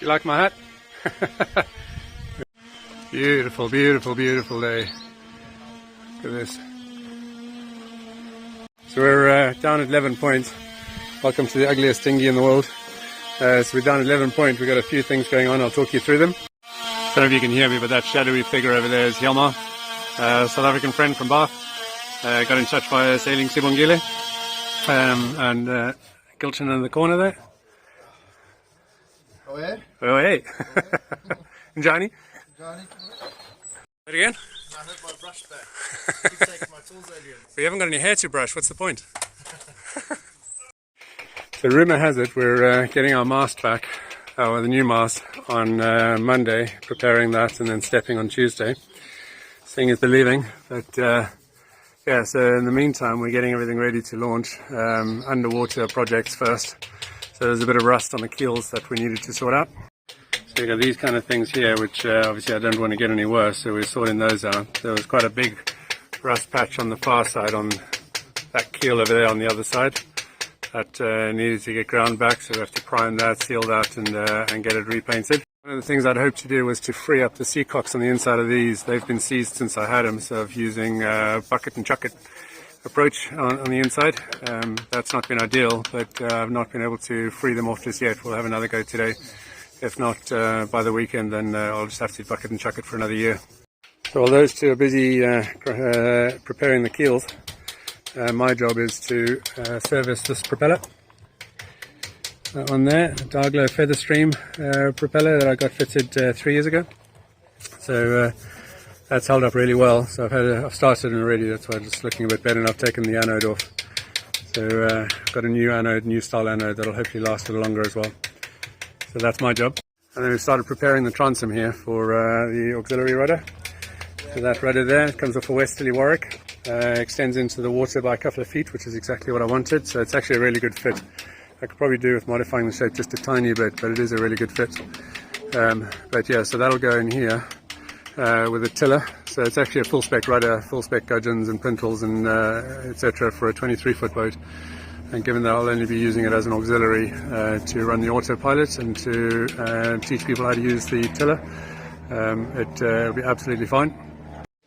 You like my hat? Beautiful, beautiful, beautiful day. Look at this. So we're down at Leven Point. Welcome to the ugliest dinghy in the world. So we're down at Leven Point. We've got a few things going on. I'll talk you through them. I don't know if you can hear me, but that shadowy figure over there is Helmar, South African friend from Bath. Got in touch via Sailing Sibongile. And Gilchin in the corner there. Oh, yeah? Oh, hey. Johnny? Johnny? What again? I hurt my brush back. Keep taking my tools earlier. We haven't got any hair to brush. What's the point? So rumour has it we're getting our mast back, the new mast, on Monday, preparing that and then stepping on Tuesday. Seeing is believing. But yeah, so in the meantime we're getting everything ready to launch underwater projects first. So there's a bit of rust on the keels that we needed to sort out. So we've got these kind of things here, which obviously I don't want to get any worse, so we're sorting those out. There was quite a big rust patch on the far side on that keel over there on the other side that needed to get ground back, so we have to prime that, seal that, and get it repainted. One of the things I'd hoped to do was to free up the seacocks on the inside of these. They've been seized since I had them, so I'm using bucket and chuck it approach on the inside. That's not been ideal, but I've not been able to free them off just yet. We'll have another go today. If not by the weekend, then I'll just have to bucket and chuck it for another year. So while those two are busy preparing the keels, my job is to service this propeller. On there, a Darglo Featherstream propeller that I got fitted 3 years ago. So that's held up really well. So I've started it already. That's why it's just looking a bit better, and I've taken the anode off. So got a new anode, new style anode that'll hopefully last a little longer as well. So that's my job. And then we started preparing the transom here for the auxiliary rudder. So that rudder there comes off a Westerly Warwick, extends into the water by a couple of feet, which is exactly what I wanted. So it's actually a really good fit. I could probably do with modifying the shape just a tiny bit, but it is a really good fit. But yeah, so that'll go in here with a tiller. So it's actually a full spec rudder, full spec gudgeons and pintles and etc. for a 23-foot boat. And given that I'll only be using it as an auxiliary to run the autopilot and to teach people how to use the tiller, it'll be absolutely fine.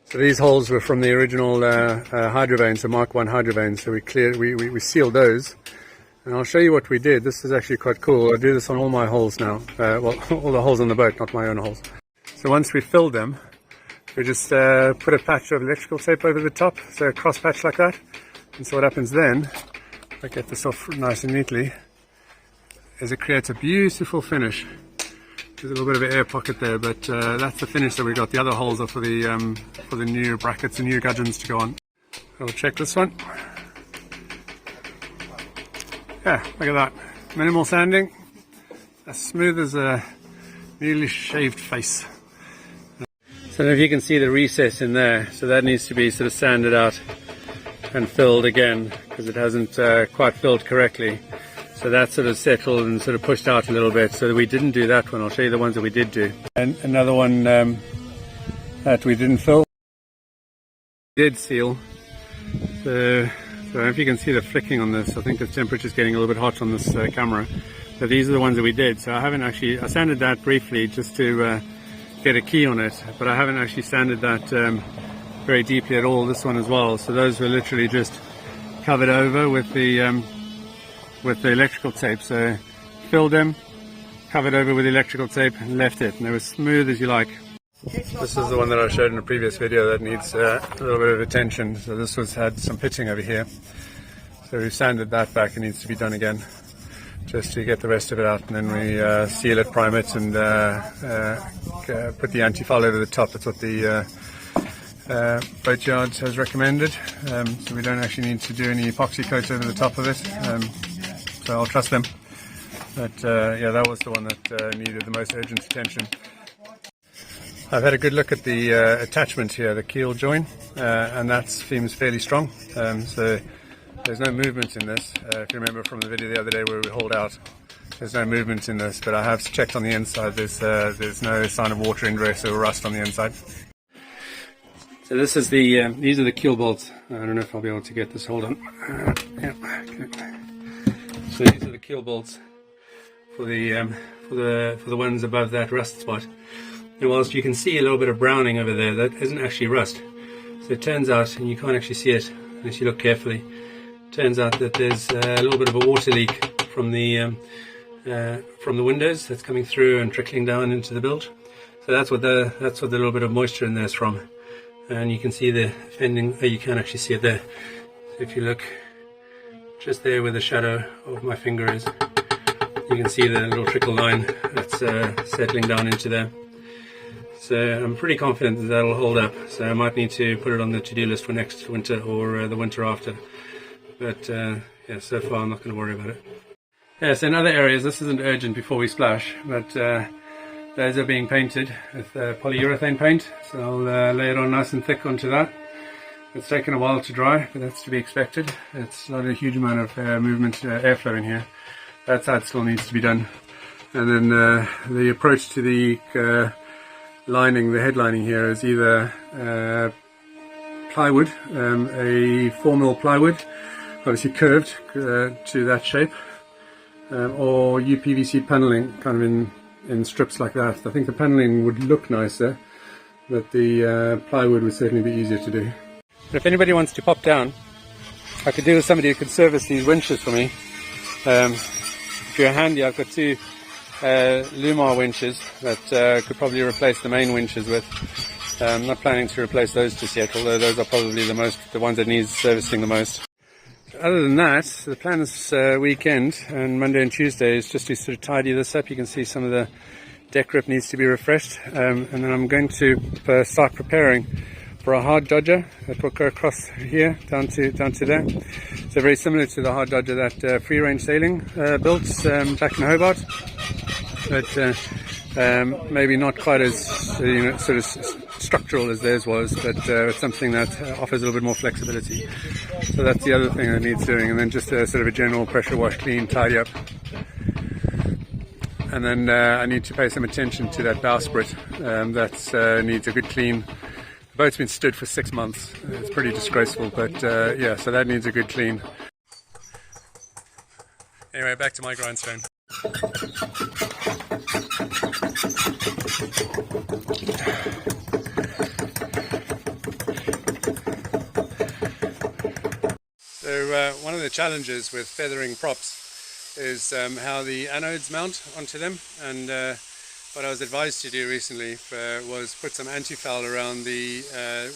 So these holes were from the original hydrovanes, the Mark 1 hydrovanes. So we sealed those. And I'll show you what we did. This is actually quite cool. I do this on all my holes now. Well, all the holes on the boat, not my own holes. So once we filled them, we just put a patch of electrical tape over the top, so a cross patch like that. And so what happens then, if I get this off nice and neatly, is it creates a beautiful finish. There's a little bit of an air pocket there, but that's the finish that we got. The other holes are for the new brackets and new gudgeons to go on. I'll check this one. Yeah, look at that. Minimal sanding, as smooth as a newly shaved face. So if you can see the recess in there, so that needs to be sort of sanded out and filled again because it hasn't quite filled correctly. So that's sort of settled and sort of pushed out a little bit, so that we didn't do that one. I'll show you the ones that we did do. And another one that we didn't fill, did seal. So if you can see the flicking on this, I think the temperature's getting a little bit hot on this camera. So these are the ones that we did. So I sanded that briefly just to get a key on it, but I haven't actually sanded that very deeply at all, this one as well. So those were literally just covered over with the electrical tape. So filled them, covered over with electrical tape and left it, and they were smooth as you like. This is the one that I showed in a previous video that needs a little bit of attention. So this had some pitching over here. So we sanded that back. It needs to be done again just to get the rest of it out. And then we seal it, prime it, and put the anti-foul over the top. That's what the Boatyard has recommended. So we don't actually need to do any epoxy coat over the top of it. So I'll trust them. But yeah, that was the one that needed the most urgent attention. I've had a good look at the attachment here, the keel join, and that seems fairly strong. So there's no movement in this. If you remember from the video the other day where we hauled out, there's no movement in this, but I have checked on the inside. There's no sign of water ingress or rust on the inside. So this is these are the keel bolts. I don't know if I'll be able to get this. Hold on. Yeah. Okay. So these are the keel bolts for the ones above that rust spot. And whilst you can see a little bit of browning over there, that isn't actually rust. So it turns out, and you can't actually see it unless you look carefully, it turns out that there's a little bit of a water leak from the windows that's coming through and trickling down into the bilge. So that's what the little bit of moisture in there is from. And you can see the fending, you can actually see it there. So if you look just there where the shadow of my finger is, you can see the little trickle line that's settling down into there. So I'm pretty confident that that'll hold up. So I might need to put it on the to-do list for next winter or the winter after. But yeah, so far I'm not going to worry about it. Yeah, so in other areas, this isn't urgent before we splash, but those are being painted with polyurethane paint. So I'll lay it on nice and thick onto that. It's taken a while to dry, but that's to be expected. It's not a huge amount of movement, airflow in here. That side still needs to be done. And then the approach to the lining, the head lining here, is either plywood, a 4mm plywood, obviously curved to that shape, or UPVC paneling, kind of in strips like that. I think the paneling would look nicer, but the plywood would certainly be easier to do. But if anybody wants to pop down, I could do with somebody who could service these winches for me. If you're handy, I've got two Lumar winches that could probably replace the main winches with. I'm not planning to replace those just yet, although those are probably the ones that need servicing the most. Other than that, the plan this weekend, and Monday and Tuesday, is just to sort of tidy this up. You can see some of the deck grip needs to be refreshed, and then I'm going to start preparing for a hard dodger that will go across here down to there. So very similar to the hard dodger that Free Range Sailing built back in Hobart, but maybe not quite as sort of structural as theirs was, but it's something that offers a little bit more flexibility. So that's the other thing that needs doing, and then just a sort of a general pressure wash, clean, tidy up. And then I need to pay some attention to that bowsprit that needs a good clean. The boat's been stood for 6 months. It's pretty disgraceful, but yeah, so that needs a good clean. Anyway, back to my grindstone. So one of the challenges with feathering props is how the anodes mount onto them, and what I was advised to do recently was put some anti-foul around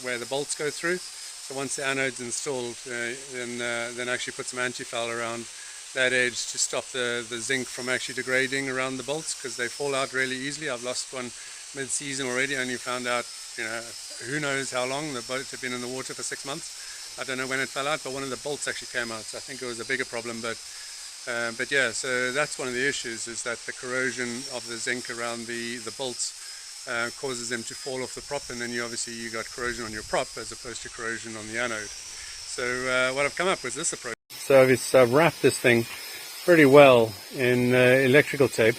where the bolts go through. So once the anode's installed, then actually put some anti-foul around that edge to stop the zinc from actually degrading around the bolts, because they fall out really easily. I've lost one mid-season already. I only found out, who knows how long. The boat had been in the water for 6 months. I don't know when it fell out, but one of the bolts actually came out. So I think it was a bigger problem, but yeah, so that's one of the issues, is that the corrosion of the zinc around the bolts causes them to fall off the prop, and then you got corrosion on your prop as opposed to corrosion on the anode. So what I've come up with is this approach. So I've wrapped this thing pretty well in electrical tape.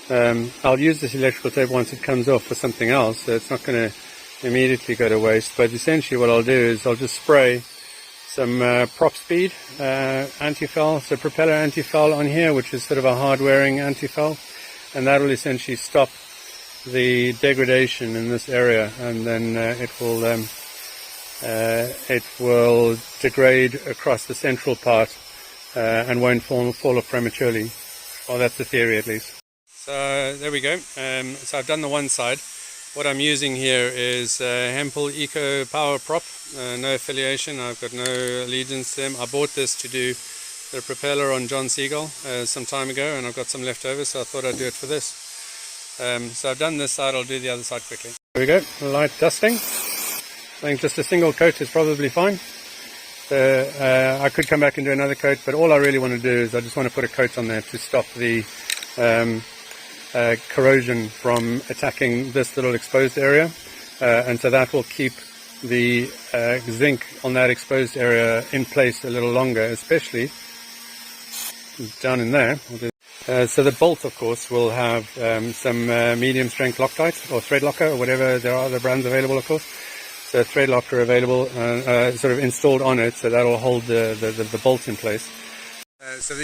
I'll use this electrical tape once it comes off for something else, so it's not going to immediately go to waste. But essentially what I'll do is I'll just spray some prop speed anti-foul, so propeller anti-foul on here, which is sort of a hard-wearing anti-foul, and that will essentially stop the degradation in this area, and then it will degrade across the central part and won't fall off prematurely. Well, that's the theory at least. So there we go. So I've done the one side. What I'm using here is Hempel Eco Power Prop, no affiliation, I've got no allegiance to them. I bought this to do the propeller on John Seagull some time ago, and I've got some left over, so I thought I'd do it for this. So I've done this side, I'll do the other side quickly. There we go, light dusting. I think just a single coat is probably fine. So I could come back and do another coat, but all I really want to do is I just want to put a coat on there to stop the corrosion from attacking this little exposed area, and so that will keep the zinc on that exposed area in place a little longer, especially down in there. So the bolt, of course, will have some medium strength Loctite or thread locker or whatever. There are other brands available, of course. So thread locker available, sort of installed on it, so that will hold the bolt in place. So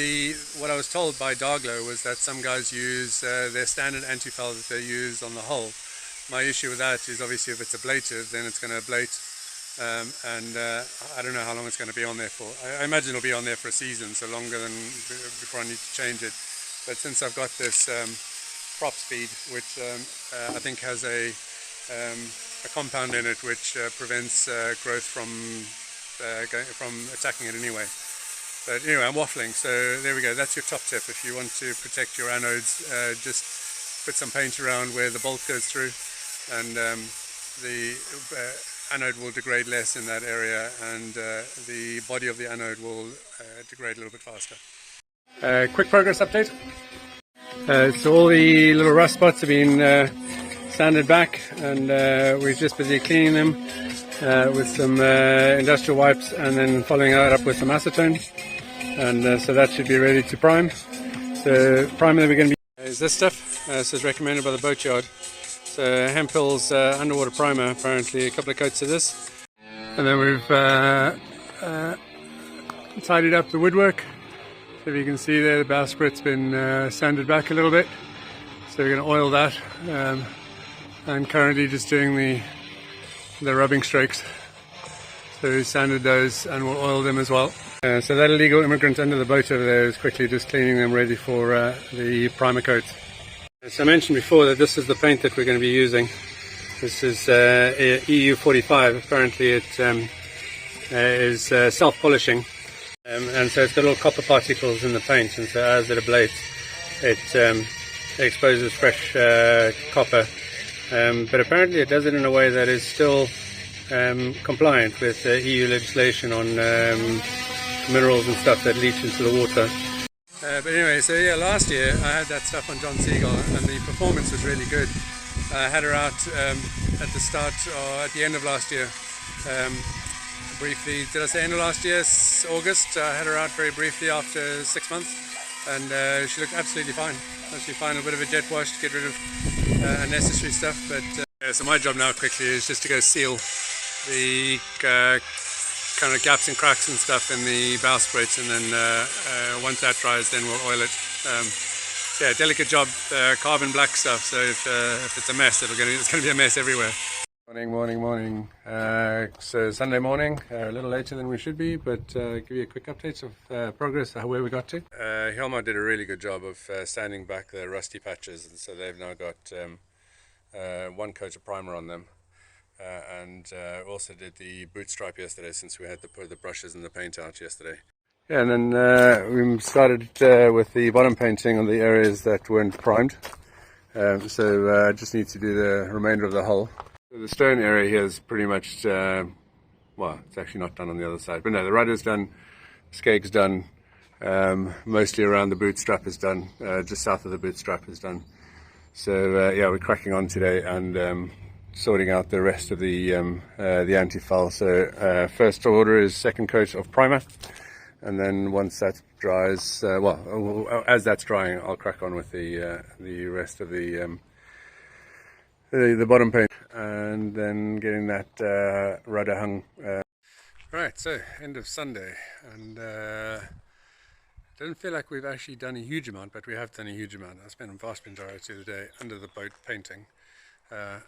what I was told by Darglo was that some guys use their standard anti-foul that they use on the hull. My issue with that is obviously if it's ablative, then it's going to ablate, and I don't know how long it's going to be on there for. I imagine it'll be on there for a season, so longer than before I need to change it. But since I've got this prop speed, which I think has a compound in it which prevents growth from attacking it anyway. But anyway, I'm waffling, so there we go. That's your top tip. If you want to protect your anodes, just put some paint around where the bolt goes through, and the anode will degrade less in that area, and the body of the anode will degrade a little bit faster. Quick progress update. So all the little rust spots have been sanded back, and we're just busy cleaning them with some industrial wipes, and then following that up with some acetone, and so that should be ready to prime. The primer that we're going to be is this stuff. This is recommended by the boatyard. So Hemphill's underwater primer, apparently a couple of coats of this, and then we've tidied up the woodwork. So if you can see there, the bowsprit's been sanded back a little bit, so we're going to oil that, and currently just doing the rubbing strokes. So we sanded those and we'll oil them as well. So that illegal immigrant under the boat over there is quickly just cleaning them ready for the primer coats. As I mentioned before, that this is the paint that we're going to be using. This is EU45. Apparently it is self-polishing, and so it's got little copper particles in the paint, and so as it ablates it exposes fresh copper, but apparently it does it in a way that is still compliant with EU legislation on minerals and stuff that leach into the water. But anyway, so yeah, last year I had that stuff on John Seagull, and the performance was really good. I had her out at the start or at the end of last year, briefly. Did I say end of last year? August. I had her out very briefly after 6 months, and she looked absolutely fine. Actually fine, a bit of a jet wash to get rid of unnecessary stuff. But yeah, so my job now quickly is just to go seal the kind of gaps and cracks and stuff in the bowsprit, and then once that dries, then we'll oil it. So yeah, delicate job, carbon black stuff. So if it's a mess, it's going to be a mess everywhere. Morning. So Sunday morning, a little later than we should be, but give you a quick update of progress, where we got to. Hjalmar did a really good job of sanding back the rusty patches, and so they've now got one coat of primer on them, and also did the boot stripe yesterday, since we had to put the brushes and the paint out yesterday. Yeah, and then we started with the bottom painting on the areas that weren't primed, so I just need to do the remainder of the hull. So the stern area here is pretty much, well, it's actually not done on the other side, but no, the rudder's done, skeg's done, mostly around the bootstrap is done, just south of the bootstrap is done. So yeah, we're cracking on today and sorting out the rest of the anti-foul. So first order is second coat of primer, and then once that dries, well, as that's drying, I'll crack on with the rest of the bottom paint, and then getting that rudder hung. Right, so end of Sunday, and doesn't feel like we've actually done a huge amount, but we have done a huge amount. I spent a vast majority of the day under the boat painting,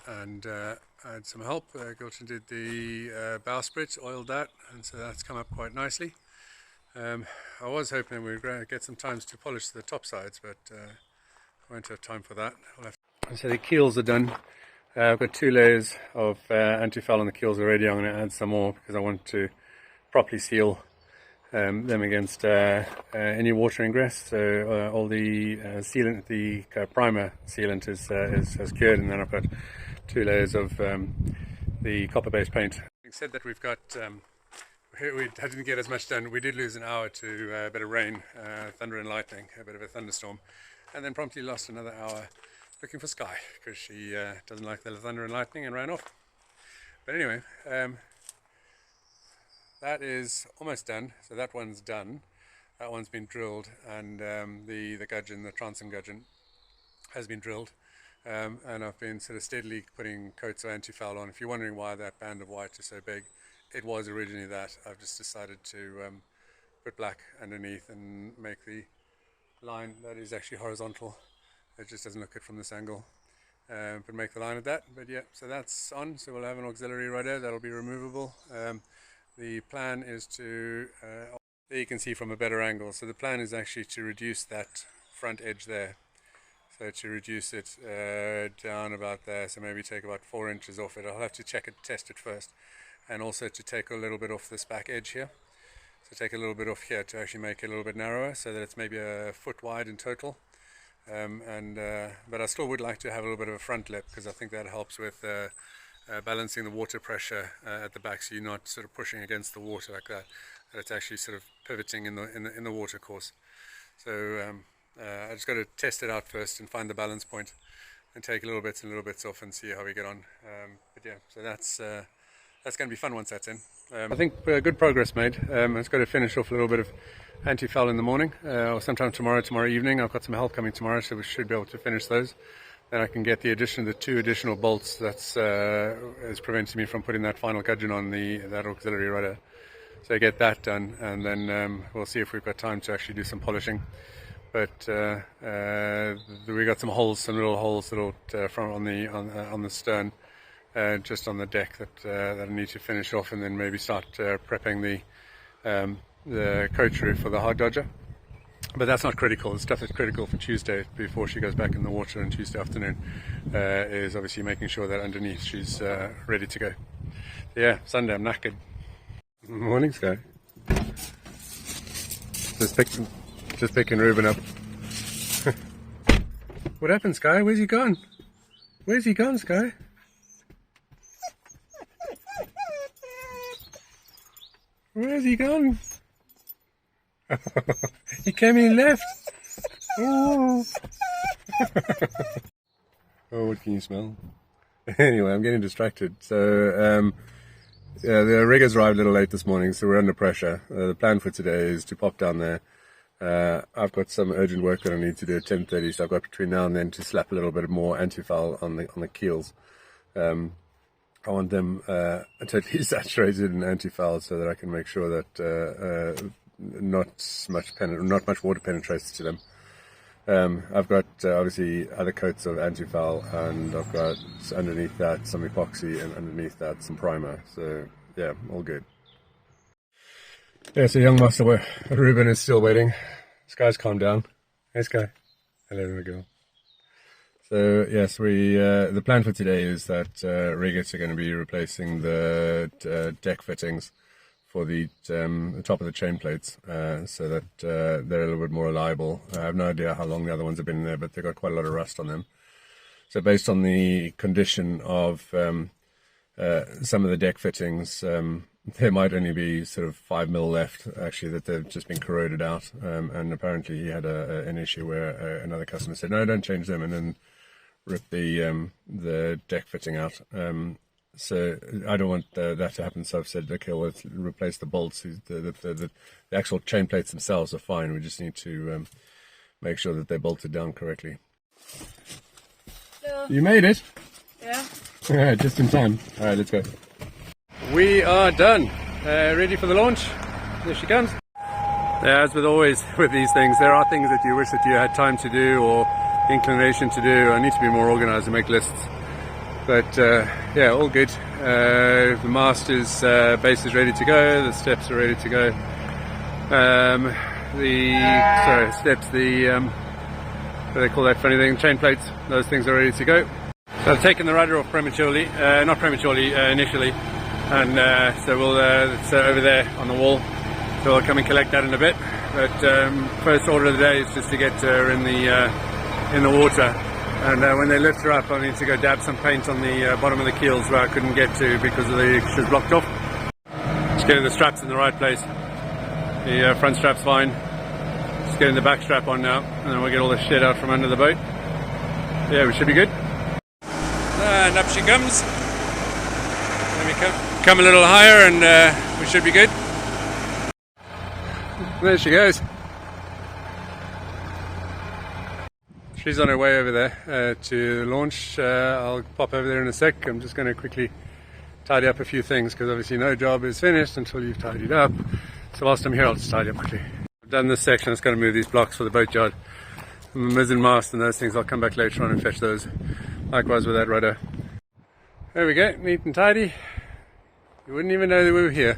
and I had some help. Gilton did the bowsprit, oiled that, and so that's come up quite nicely. I was hoping we'd get some time to polish the top sides, but I won't have time for that. So the keels are done. I've got 2 layers of anti-foul on the keels already. I'm going to add some more because I want to properly seal them against any water ingress. So all the sealant, the primer sealant has cured, and then I've got 2 layers of the copper-based paint. Having said that, we've got we didn't get as much done. We did lose an hour to a bit of rain, thunder and lightning, a bit of a thunderstorm, and then promptly lost another hour looking for Sky, because she doesn't like the thunder and lightning, and ran off. But anyway, that is almost done. So that one's done. That one's been drilled, and the gudgeon, the transom gudgeon, has been drilled. And I've been sort of steadily putting coats of anti-foul on. If you're wondering why that band of white is so big, it was originally that. I've just decided to put black underneath and make the line that is actually horizontal. It just doesn't look good from this angle, but make the line at that. But yeah, so that's on. So we'll have an auxiliary rudder that'll be removable. The plan is to, there you can see from a better angle, so the plan is actually to reduce that front edge there. So to reduce it down about there, so maybe take about 4 inches off it. I'll have to check it, test it first, and also to take a little bit off this back edge here. So take a little bit off here to actually make it a little bit narrower, so that it's maybe a foot wide in total. But I still would like to have a little bit of a front lip, because I think that helps with balancing the water pressure at the back, so you're not sort of pushing against the water like that. That it's actually sort of pivoting in the water course. So I just got to test it out first and find the balance point, and take little bits and little bits off and see how we get on. But yeah, so that's going to be fun once that's in. I think good progress made. I've just got to finish off a little bit of anti-foul in the morning, or sometime tomorrow evening. I've got some help coming tomorrow, so we should be able to finish those. Then I can get the 2 additional bolts that's is preventing me from putting that final gudgeon on that auxiliary rudder. So get that done, and then we'll see if we've got time to actually do some polishing. But we got some holes, some little holes from on the stern, just on the deck that I need to finish off, and then maybe start prepping the coach roof for the hard dodger. But that's not critical. The stuff that's critical for Tuesday, before she goes back in the water on Tuesday afternoon, is obviously making sure that underneath she's ready to go. Yeah, Sunday I'm knackered. Morning, Sky. Just picking Ruben up. What happened, Sky? Where's he gone? Where's he gone, Sky? Where's he gone? He came in and left. Oh. Oh, what can you smell? Anyway, I'm getting distracted. So, the riggers arrived a little late this morning, so we're under pressure. The plan for today is to pop down there. I've got some urgent work that I need to do at 10:30, so I've got between now and then to slap a little bit more anti-foul on the keels. I want them totally saturated in anti-foul, so that I can make sure that not much water penetrates to them. I've got obviously other coats of anti-foul, and I've got underneath that some epoxy, and underneath that some primer. So yeah, all good. Yeah, so young master Ruben is still waiting. Sky's calmed down. Hey Sky. Hello little girl. So yes, the plan for today is that riggers are going to be replacing the deck fittings for the top of the chain plates, so that they're a little bit more reliable. I have no idea how long the other ones have been in there, but they've got quite a lot of rust on them. So based on the condition of some of the deck fittings, there might only be sort of 5 mil left, actually, that they've just been corroded out. And apparently he had an issue where another customer said, no, don't change them, and then rip the deck fitting out. So I don't want that to happen, so I've said, okay, well, let's replace the bolts. The actual chain plates themselves are fine. We just need to make sure that they're bolted down correctly. Hello. You made it? Yeah. All right, just in time. All right, let's go. We are done. Ready for the launch. There she comes. As with always with these things, there are things that you wish that you had time to do or inclination to do. I need to be more organized and make lists. But yeah, all good. The mast base is ready to go. The steps are ready to go. What do they call that funny thing? Chain plates. Those things are ready to go. So I've taken the rudder off prematurely, not prematurely, initially, and so it's over there on the wall. So I'll come and collect that in a bit. But first order of the day is just to get her in the water. And when they lift her up, I need to go dab some paint on the bottom of the keels where I couldn't get to because she was blocked off. Just getting the straps in the right place. The front strap's fine. Just getting the back strap on now, and then we'll get all the shit out from under the boat. Yeah, we should be good. And up she comes. Let me come a little higher, and we should be good. There she goes. She's on her way over there to launch. I'll pop over there in a sec. I'm just going to quickly tidy up a few things because obviously no job is finished until you've tidied up. So whilst I'm here, I'll just tidy up quickly. I've done this section. It's going to move these blocks for the boat yard. And the mizzen mast and those things, I'll come back later on and fetch those. Likewise with that rudder. There we go, neat and tidy. You wouldn't even know that we were here.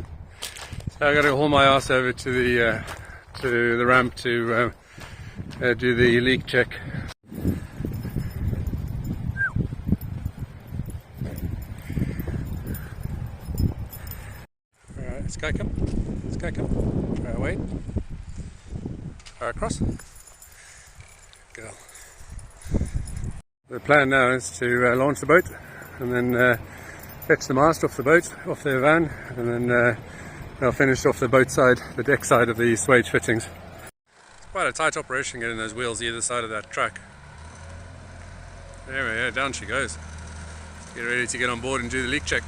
So I got to haul my ass over to the ramp to do the leak check. Alright, sky come. Sky come. Alright, wait. Alright, cross. Go. The plan now is to launch the boat and then fetch the mast off the boat, off the van, and then they'll finish off the boat side, the deck side of the swage fittings. Quite a tight operation getting those wheels either side of that truck. There we go, down she goes. Get ready to get on board and do the leak check.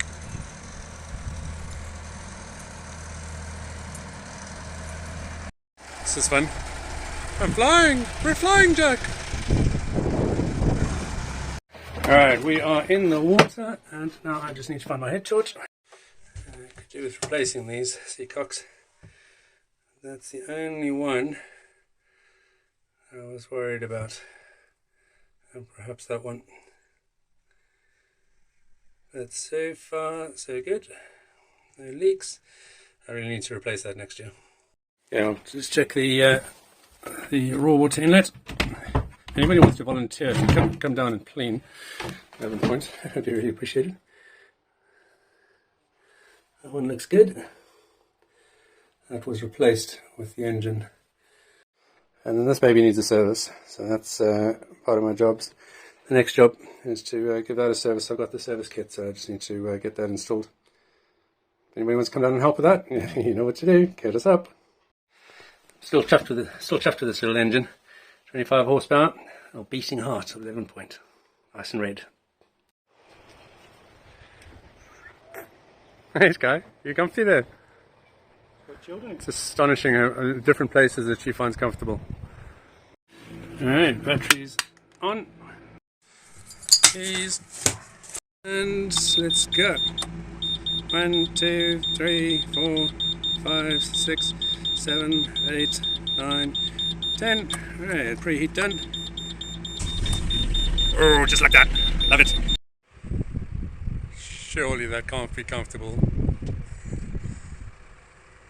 This is fun. I'm flying! We're flying, Jack! Alright, we are in the water and now I just need to find my head torch. Could do with replacing these seacocks. That's the only one I was worried about. And perhaps that one. But so far, so good. No leaks. I really need to replace that next year. Yeah, I'll just check the raw water inlet. Anybody wants to volunteer to come down and clean Leven Point, I'd be really appreciated. That one looks good. That was replaced with the engine. And then this baby needs a service, so that's part of my jobs. The next job is to give that a service. I've got the service kit, so I just need to get that installed. If anybody wants to come down and help with that, you know what to do. Get us up. Still chuffed with this little engine. 25 horsepower, a beating heart of Leven Point. Nice and red. Hey Sky, you comfy there? It's astonishing different places that she finds comfortable. Alright, batteries on. Keys. And let's go. 1, 2, 3, 4, 5, 6, 7, 8, 9, 10. Alright, preheat done. Oh, just like that. Love it. Surely that can't be comfortable.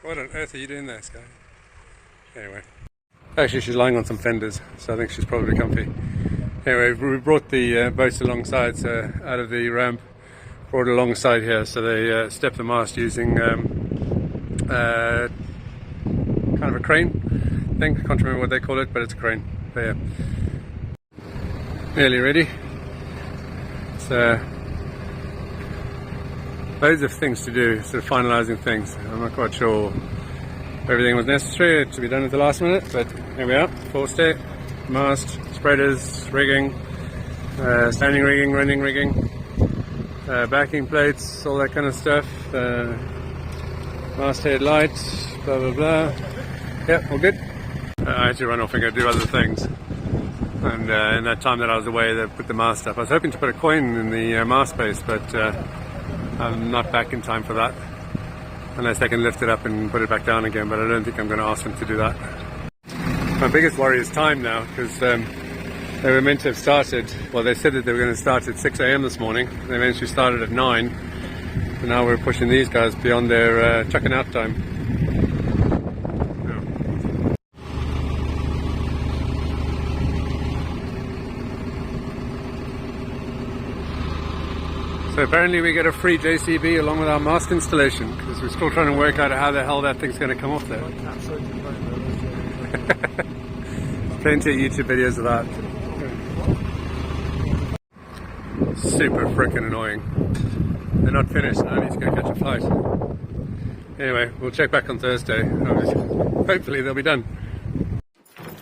What on earth are you doing there, Sky? Anyway. Actually, she's lying on some fenders, so I think she's probably comfy. Anyway, we brought the boats alongside, so out of the ramp, brought it alongside here, so they stepped the mast using kind of a crane thing. I can't remember what they call it, but it's a crane. There. Nearly ready. So, loads of things to do, sort of finalising things. I'm not quite sure everything was necessary to be done at the last minute, but here we are. Forestay, mast, spreaders, rigging, standing rigging, running rigging, backing plates, all that kind of stuff. Masthead lights, blah blah blah. Yep, all good. I had to run off and go do other things. And in that time that I was away, they put the mast up. I was hoping to put a coin in the mast space, but I'm not back in time for that. Unless they can lift it up and put it back down again, but I don't think I'm going to ask them to do that. My biggest worry is time now, because they were meant to have started, well, they said that they were going to start at 6 AM this morning. They eventually started at 9. And now we're pushing these guys beyond their chucking out time. So apparently we get a free JCB along with our mast installation, because we're still trying to work out how the hell that thing's going to come off there. Plenty of YouTube videos of that. Super frickin' annoying. They're not finished and I need to go catch a flight. Anyway, we'll check back on Thursday. Hopefully they'll be done.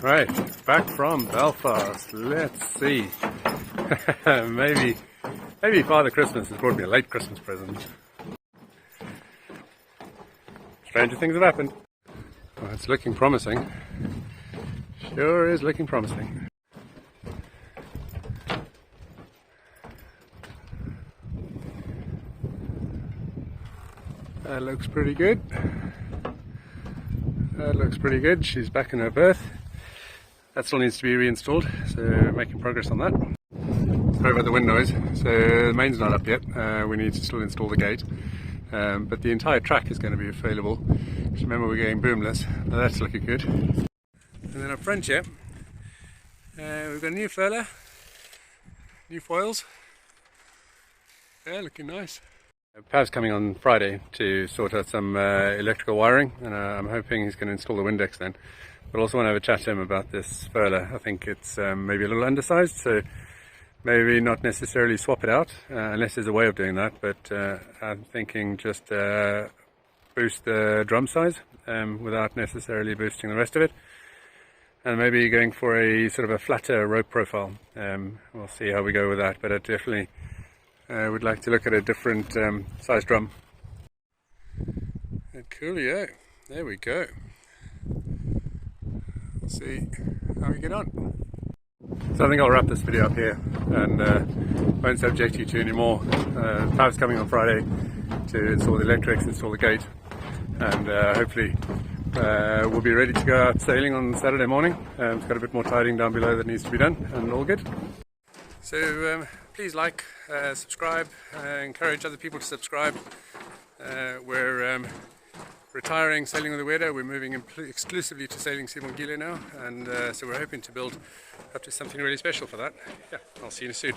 Right, back from Belfast. Let's see. Maybe Father Christmas has brought me a late Christmas present. Stranger things have happened. Well, it's looking promising. Sure is looking promising. That looks pretty good. That looks pretty good. She's back in her berth. That still needs to be reinstalled, so making progress on that. Sorry about the wind noise. So the main's not up yet. We need to still install the gate. But the entire track is going to be available. Just remember we're going boomless. Now that's looking good. And then up front here, we've got a new furler, new foils. Yeah, looking nice. Pav's coming on Friday to sort out some electrical wiring, and I'm hoping he's going to install the Windex then. But also want to have a chat to him about this furler. I think it's maybe a little undersized, so maybe not necessarily swap it out, unless there's a way of doing that. But I'm thinking just boost the drum size without necessarily boosting the rest of it. And maybe going for a sort of a flatter rope profile. We'll see how we go with that, but I definitely would like to look at a different size drum. And coolio, there we go. We'll see how we get on. So I think I'll wrap this video up here and won't subject you to any more. Pav's coming on Friday to install the electrics, install the gate, and hopefully we'll be ready to go out sailing on Saturday morning. It's got a bit more tidying down below that needs to be done, and all good. So please like, subscribe, encourage other people to subscribe. We're retiring Sailing with the Weirdo. We're moving exclusively to Sailing Sibongile now, and so we're hoping to build up to something really special for that. Yeah, I'll see you soon.